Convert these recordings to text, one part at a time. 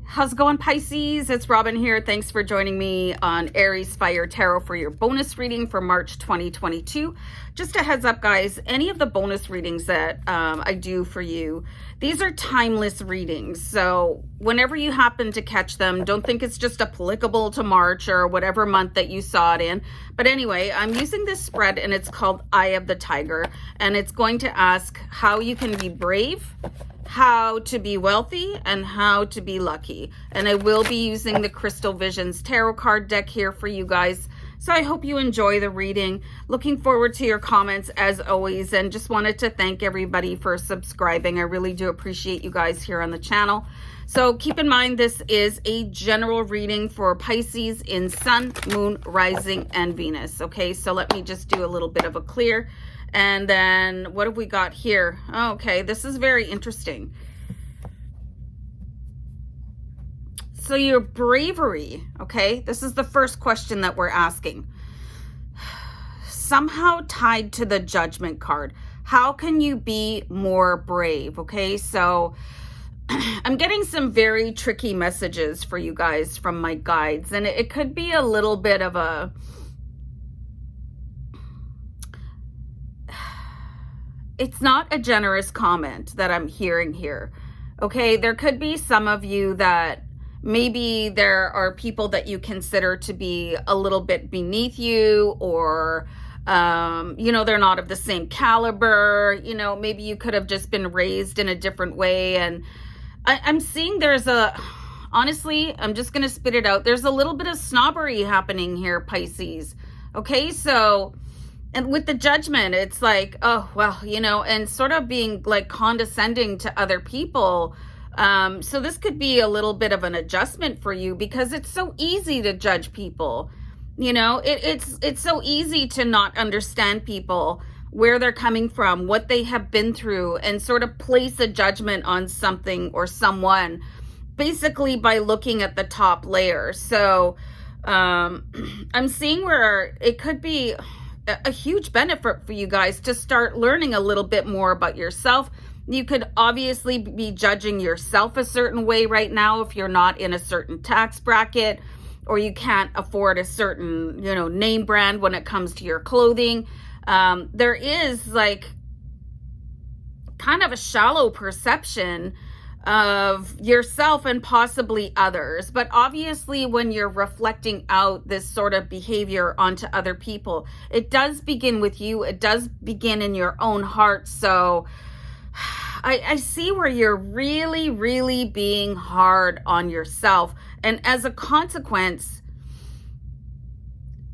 How's it going, Pisces? It's Robin here. Thanks for joining me on Aries Fire Tarot for your bonus reading for March 2022. Just a heads up, guys, any of the bonus readings that I do for you, these are timeless readings. So whenever you happen to catch them, don't think it's just applicable to March or whatever month that you saw it in. But anyway, I'm using this spread and it's called Eye of the Tiger. And it's going to ask how you can be brave, how to be wealthy, and how to be lucky. And I will be using the Crystal Visions tarot card deck here for you guys. So I hope you enjoy the reading. Looking forward to your comments as always, and just wanted to thank everybody for subscribing. I really do appreciate you guys here on the channel. So keep in mind, this is a general reading for Pisces in Sun, Moon, Rising, and Venus. Okay, so let me just do a little bit of a clear. And then what have we got here? Okay, this is very interesting. So your bravery, okay, this is the first question that we're asking. Somehow tied to the Judgment card. How can you be more brave? Okay, so I'm getting some very tricky messages for you guys from my guides. And it could be a little bit of a... It's not a generous comment that I'm hearing here. Okay, there could be some of you that maybe there are people that you consider to be a little bit beneath you, or you know, they're not of the same caliber. You know, maybe you could have just been raised in a different way. And I'm seeing there's honestly, I'm just going to spit it out. There's a little bit of snobbery happening here, Pisces. Okay, so... And with the Judgment, it's like, oh, well, you know, and sort of being like condescending to other people. So this could be a little bit of an adjustment for you, because it's so easy to judge people. You know, it's so easy to not understand people, where they're coming from, what they have been through, and sort of place a judgment on something or someone, basically by looking at the top layer. So I'm seeing where it could be a huge benefit for you guys to start learning a little bit more about yourself. You could obviously be judging yourself a certain way right now if you're not in a certain tax bracket, or you can't afford a certain, you know, name brand when it comes to your clothing. There is like kind of a shallow perception of yourself and possibly others. But obviously when you're reflecting out this sort of behavior onto other people, it does begin with you. It does begin in your own heart. So I see where you're really, really being hard on yourself. And as a consequence,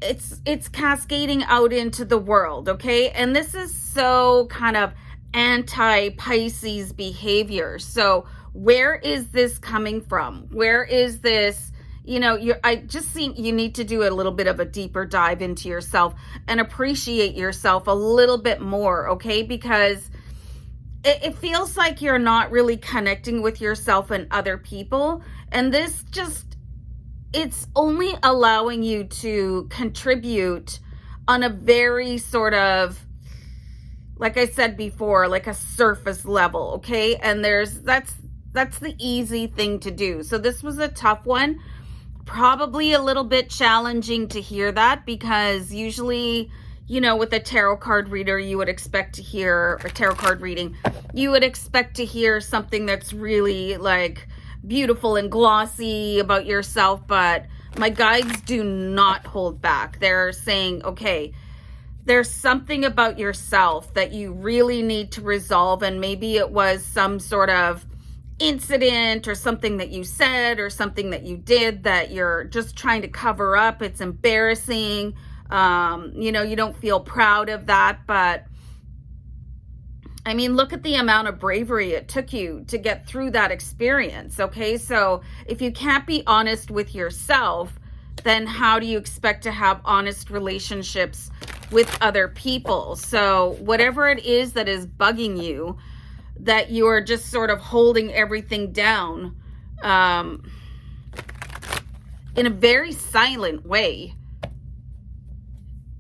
it's cascading out into the world, okay? And this is so kind of anti-Pisces behavior. So where is this coming from? Where is this, you know, I just think you need to do a little bit of a deeper dive into yourself and appreciate yourself a little bit more, okay? Because it feels like you're not really connecting with yourself and other people. And this just, it's only allowing you to contribute on a very sort of, like I said before, like a surface level, okay? And that's the easy thing to do. So this was a tough one, probably a little bit challenging to hear that, because usually, you know, with a tarot card reader, you would expect to hear, a tarot card reading, you would expect to hear something that's really like beautiful and glossy about yourself. But my guides do not hold back. They're saying, okay, there's something about yourself that you really need to resolve. And maybe it was some sort of incident or something that you said or something that you did that you're just trying to cover up. It's embarrassing. You know, you don't feel proud of that. But I mean, look at the amount of bravery it took you to get through that experience. Okay, so if you can't be honest with yourself, then how do you expect to have honest relationships with other people? So whatever it is that is bugging you, that you are just sort of holding everything down in a very silent way,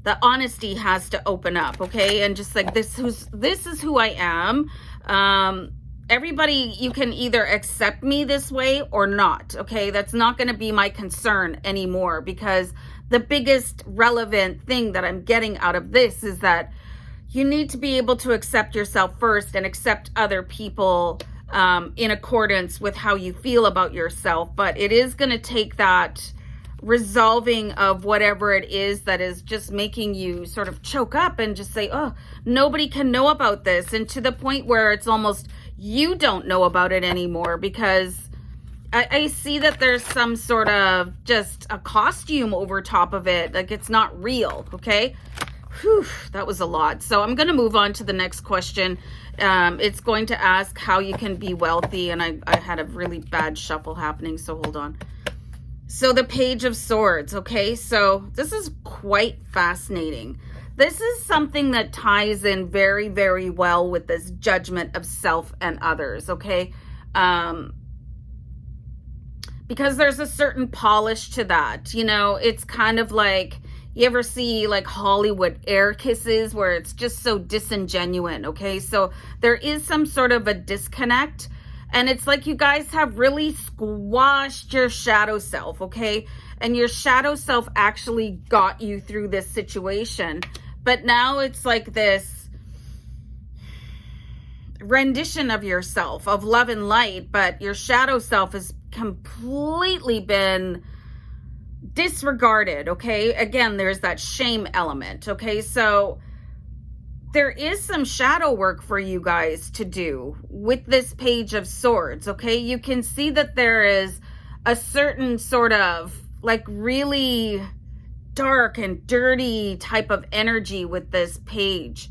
the honesty has to open up, okay? And just like, this is who I am. everybody, you can either accept me this way or not, okay? That's not going to be my concern anymore, because the biggest relevant thing that I'm getting out of this is that you need to be able to accept yourself first and accept other people in accordance with how you feel about yourself. But it is going to take that resolving of whatever it is that is just making you sort of choke up and just say, oh, nobody can know about this, and to the point where it's almost you don't know about it anymore, because I see that there's some sort of just a costume over top of it, like it's not real. Okay. Whew, that was a lot. So I'm going to move on to the next question. It's going to ask how you can be wealthy, and I had a really bad shuffle happening, so hold on. So the Page of Swords, okay? So this is quite fascinating. This is something that ties in very, very well with this judgment of self and others, okay? Because there's a certain polish to that. You know, it's kind of like, you ever see like Hollywood air kisses where it's just so disingenuine, okay? So there is some sort of a disconnect, and it's like you guys have really squashed your shadow self, okay? And your shadow self actually got you through this situation. But now it's like this rendition of yourself, of love and light, but your shadow self has completely been disregarded, okay? Again, there's that shame element, okay? So there is some shadow work for you guys to do with this Page of Swords, okay? You can see that there is a certain sort of like really dark and dirty type of energy with this page.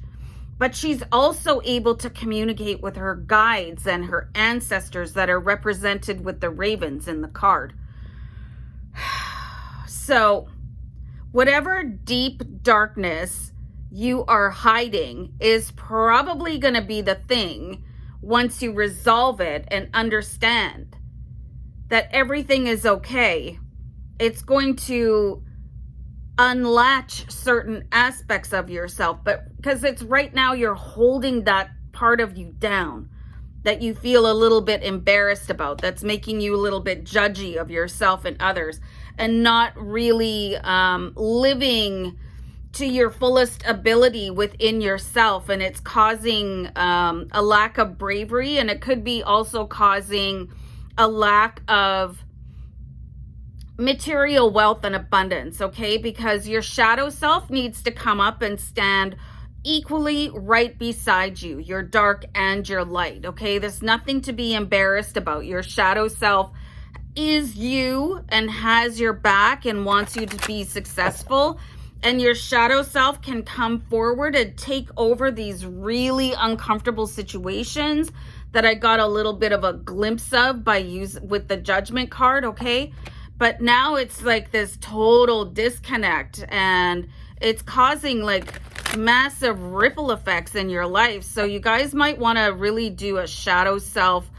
But she's also able to communicate with her guides and her ancestors that are represented with the ravens in the card. So whatever deep darkness you are hiding is probably going to be the thing, once you resolve it and understand that everything is okay, it's going to unlatch certain aspects of yourself. But because it's right now you're holding that part of you down that you feel a little bit embarrassed about, that's making you a little bit judgy of yourself and others, and not really living to your fullest ability within yourself. And it's causing a lack of bravery, and it could be also causing a lack of material wealth and abundance, okay? Because your shadow self needs to come up and stand equally right beside you, your dark and your light, okay? There's nothing to be embarrassed about. Your shadow self is you and has your back and wants you to be successful. And your shadow self can come forward and take over these really uncomfortable situations that I got a little bit of a glimpse of with the Judgment card, okay? But now it's like this total disconnect, and it's causing like massive ripple effects in your life. So you guys might want to really do a shadow self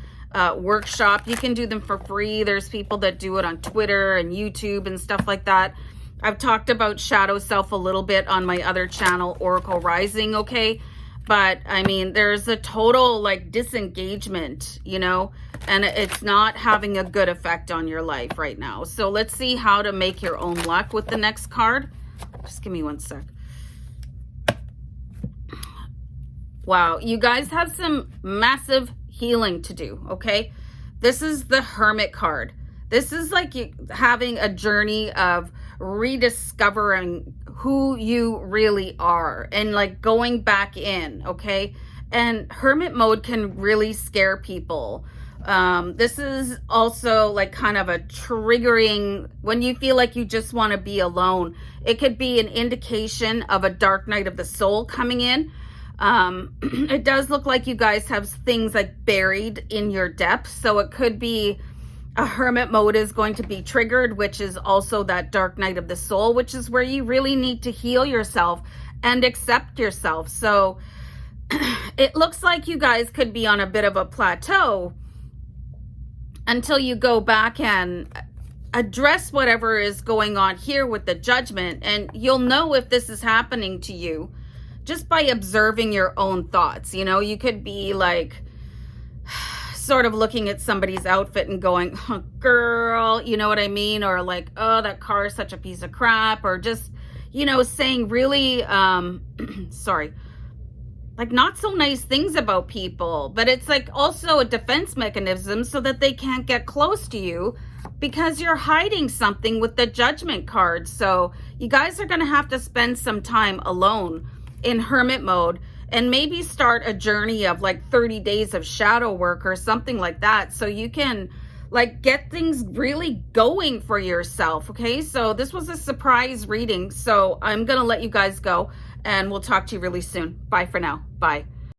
workshop. You can do them for free. There's people that do it on Twitter and YouTube and stuff like that. I've talked about shadow self a little bit on my other channel, Oracle Rising, okay? But I mean, there's a total like disengagement, you know, and it's not having a good effect on your life right now. So let's see how to make your own luck with the next card. Just give me one sec. Wow, you guys have some massive healing to do, okay? This is the Hermit card. This is like you having a journey of rediscovering who you really are and like going back in, okay? And Hermit mode can really scare people. This is also like kind of a triggering when you feel like you just want to be alone. It could be an indication of a dark night of the soul coming in. It does look like you guys have things like buried in your depths. So it could be a hermit mode is going to be triggered, which is also that dark night of the soul, which is where you really need to heal yourself and accept yourself. So it looks like you guys could be on a bit of a plateau until you go back and address whatever is going on here with the Judgment. And you'll know if this is happening to you just by observing your own thoughts. You know, you could be like sort of looking at somebody's outfit and going, oh, girl, you know what I mean? Or like, oh, that car is such a piece of crap. Or just, saying really, sorry, like not so nice things about people. But it's like also a defense mechanism so that they can't get close to you because you're hiding something with the Judgment card. So you guys are going to have to spend some time alone in hermit mode and maybe start a journey of like 30 days of shadow work or something like that, so you can like get things really going for yourself. Okay, so this was a surprise reading, so I'm gonna let you guys go and we'll talk to you really soon. Bye for now. Bye.